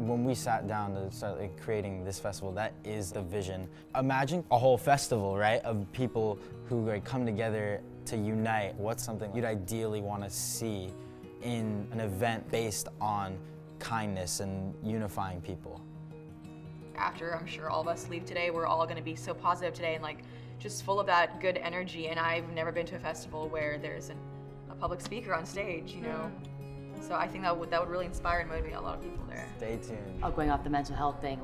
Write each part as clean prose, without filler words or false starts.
When we sat down to start creating this festival, that is the vision. Imagine a whole festival, right, of people who come together to unite. What's something you'd ideally want to see in an event based on kindness and unifying people? After, I'm sure all of us leave today, we're all going to be so positive today and just full of that good energy. And I've never been to a festival where there's a public speaker on stage, you know. So I think that would really inspire and motivate a lot of people there. Stay tuned. Going off the mental health thing,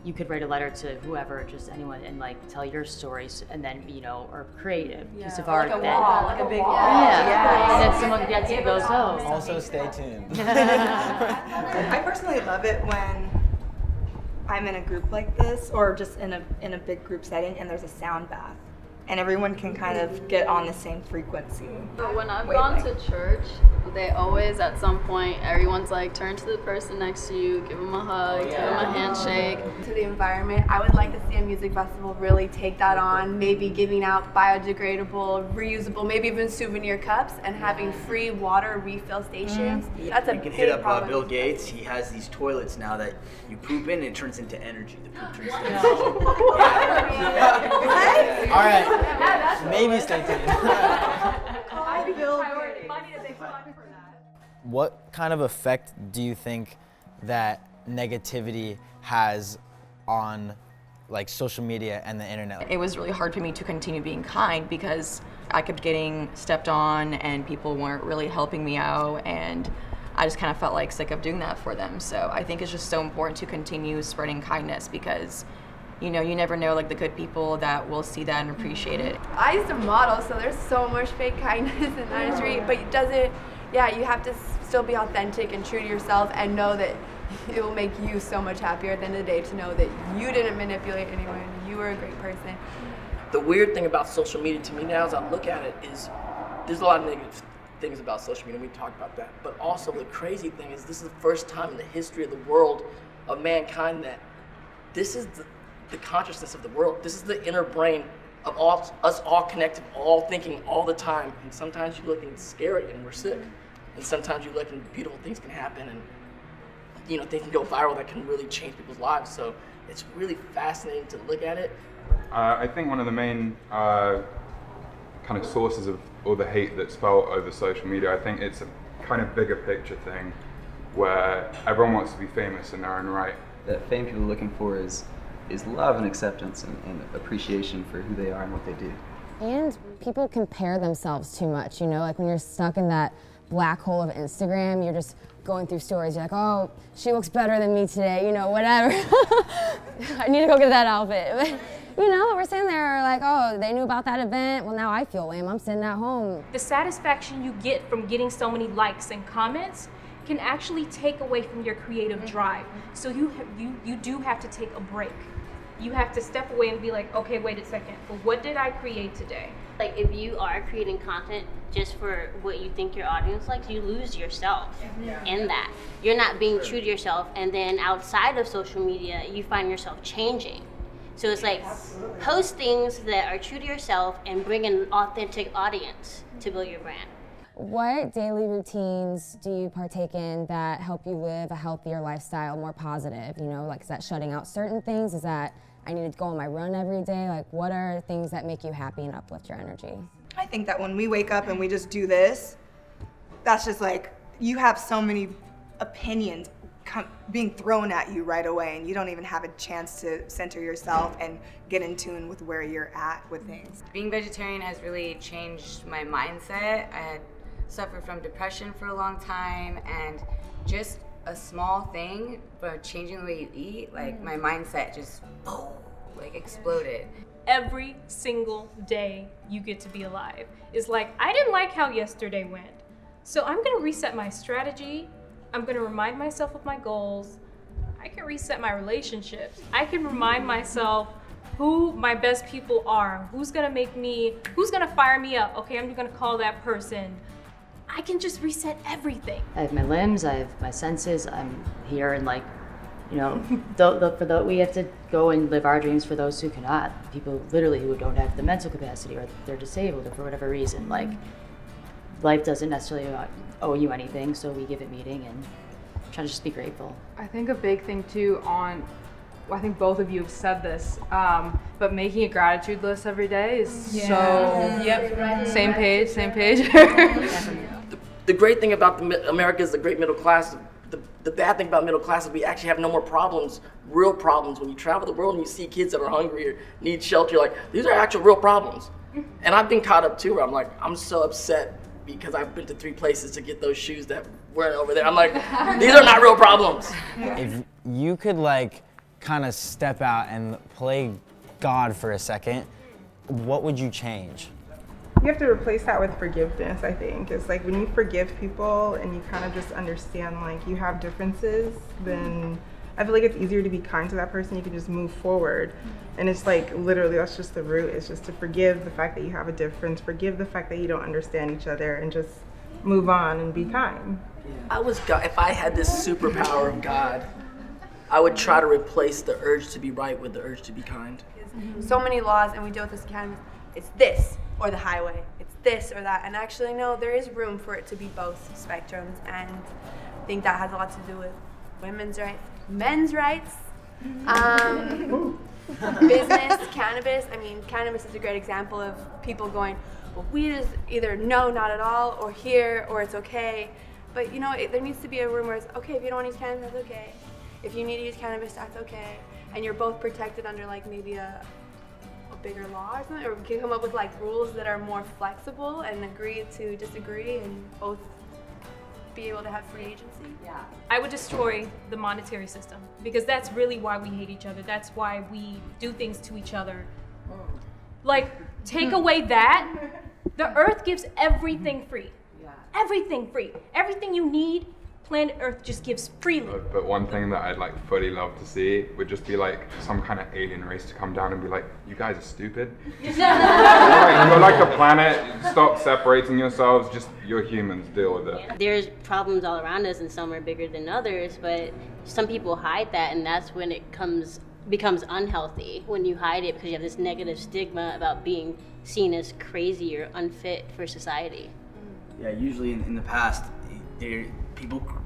you could write a letter to whoever, just anyone, and tell your stories, and then or create a piece of art. Like a wall, like a big wall. Yeah. And then someone gets it, goes, oh. Also, stay tuned. I personally love it when I'm in a group like this, or just in a big group setting, and there's a sound bath, and everyone can kind of get on the same frequency. But when I've gone to church, they always, at some point, everyone's like, turn to the person next to you, give them a hug, give them a handshake. To the environment, I would like to see a music festival really take that on, maybe giving out biodegradable, reusable, maybe even souvenir cups, and having free water refill stations. That's a You can big hit up problem. Bill Gates. He has these toilets now that you poop in and it turns into energy. The poop turns into energy. All right, maybe stay tuned. What kind of effect do you think that negativity has on social media and the internet? It was really hard for me to continue being kind because I kept getting stepped on and people weren't really helping me out, and I just kind of felt sick of doing that for them. So I think it's just so important to continue spreading kindness because you never know the good people that will see that and appreciate it. I used to model, so there's so much fake kindness in the industry, but it doesn't, you have to still be authentic and true to yourself and know that it will make you so much happier at the end of the day to know that you didn't manipulate anyone, you were a great person. The weird thing about social media to me now as I look at it is there's a lot of negative things about social media, we talked about that, but also the crazy thing is this is the first time in the history of the world of mankind that this is the consciousness of the world. This is the inner brain of us all connected, all thinking all the time. And sometimes you look and it's scary and we're sick. And sometimes you look and beautiful things can happen and things can go viral that can really change people's lives. So it's really fascinating to look at it. I think one of the main kind of sources of all the hate that's felt over social media, I think it's a kind of bigger picture thing where everyone wants to be famous in their own right. The fame people are looking for is love and acceptance and appreciation for who they are and what they do. And people compare themselves too much, when you're stuck in that black hole of Instagram, you're just going through stories, you're like, oh, she looks better than me today, whatever. I need to go get that outfit. We're sitting there oh, they knew about that event, well now I feel lame, I'm sitting at home. The satisfaction you get from getting so many likes and comments can actually take away from your creative drive. So you do have to take a break. You have to step away and be like, okay, wait a second, well, what did I create today? If you are creating content just for what you think your audience likes, you lose yourself in that. You're not being true to yourself, and then outside of social media, you find yourself changing. So it's post things that are true to yourself and bring an authentic audience to build your brand. What daily routines do you partake in that help you live a healthier lifestyle, more positive? Is that shutting out certain things? Is that I need to go on my run every day? What are things that make you happy and uplift your energy? I think that when we wake up and we just do this, that's just you have so many opinions being thrown at you right away, and you don't even have a chance to center yourself and get in tune with where you're at with things. Being vegetarian has really changed my mindset. I had suffered from depression for a long time, and just a small thing, but changing the way you eat, my mindset just exploded. Every single day you get to be alive is I didn't like how yesterday went, so I'm gonna reset my strategy. I'm gonna remind myself of my goals. I can reset my relationships. I can remind myself who my best people are, who's gonna fire me up. Okay, I'm gonna call that person. I can just reset everything. I have my limbs, I have my senses, I'm here and we have to go and live our dreams for those who cannot. People literally who don't have the mental capacity or they're disabled or for whatever reason. Life doesn't necessarily owe you anything, so we give a meeting and trying to just be grateful. I think a big thing too I think both of you have said this, but making a gratitude list every day is same page. The great thing about America is the great middle class. The bad thing about middle class is we actually have no more problems, real problems. When you travel the world and you see kids that are hungry or need shelter, you're like, these are actual real problems. And I've been caught up too, where I'm like, I'm so upset because I've been to 3 places to get those shoes that were over there. I'm like, these are not real problems. If you could like kind of step out and play God for a second, what would you change? You have to replace that with forgiveness, I think. It's like when you forgive people and you kind of just understand like you have differences, then I feel like it's easier to be kind to that person. You can just move forward. And it's like literally that's just the root. It's just to forgive the fact that you have a difference, forgive the fact that you don't understand each other, and just move on and be kind. If I had this superpower of God, I would try to replace the urge to be right with the urge to be kind. So many laws, and we deal with this cannabis. It's this or the highway. It's this or that. And actually, no, there is room for it to be both spectrums. And I think that has a lot to do with women's rights, men's rights, business, cannabis. I mean, cannabis is a great example of people going, well, weed is either no, not at all, or here, or it's okay. But you know, there needs to be a room where it's okay, if you don't want to use cannabis, that's okay. If you need to use cannabis, that's okay. And you're both protected under like maybe a bigger law or something, or we can come up with like rules that are more flexible and agree to disagree and both be able to have free agency. Yeah. I would destroy the monetary system because that's really why we hate each other. That's why we do things to each other. Like, take away that, the earth gives everything free. Yeah. Everything free. Everything you need, planet Earth just gives freely. But one thing that I'd like fully love to see would just be like some kind of alien race to come down and be like, you guys are stupid. You're like the planet, stop separating yourselves, just you're humans, deal with it. There's problems all around us and some are bigger than others, but some people hide that and that's when it becomes unhealthy, when you hide it because you have this negative stigma about being seen as crazy or unfit for society. Yeah, usually in the past,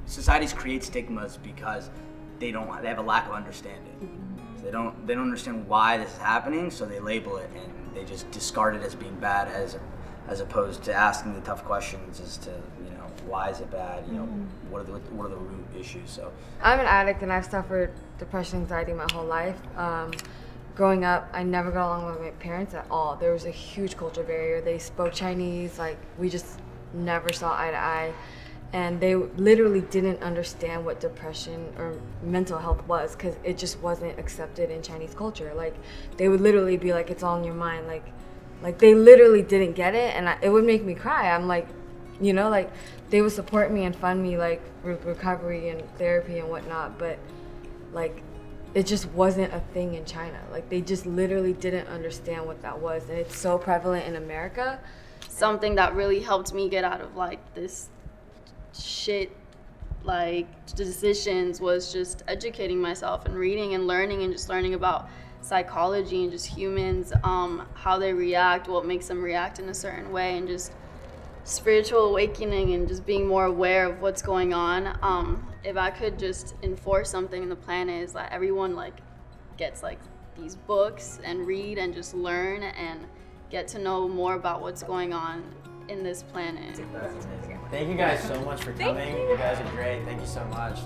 societies create stigmas because they have a lack of understanding. So they don't understand why this is happening, so they label it and they just discard it as being bad, as opposed to asking the tough questions as to, you know, why is it bad? You know, what are the root issues? So I'm an addict and I've suffered depression, anxiety my whole life. Growing up, I never got along with my parents at all. There was a huge culture barrier. They spoke Chinese, like we just never saw eye to eye. And they literally didn't understand what depression or mental health was because it just wasn't accepted in Chinese culture. Like, they would literally be like, it's all in your mind. Like they literally didn't get it, and it would make me cry. I'm like, you know, like, they would support me and fund me, like, with recovery and therapy and whatnot, but, like, it just wasn't a thing in China. Like, they just literally didn't understand what that was, and it's so prevalent in America. Something that really helped me get out of, like, this shit like decisions was just educating myself and reading and learning and just learning about psychology and just humans, how they react, what makes them react in a certain way, and just spiritual awakening and just being more aware of what's going on. If I could just enforce something in the planet is that everyone like gets like these books and read and just learn and get to know more about what's going on in this planet. Thank you guys so much for coming. You guys are great. Thank you so much.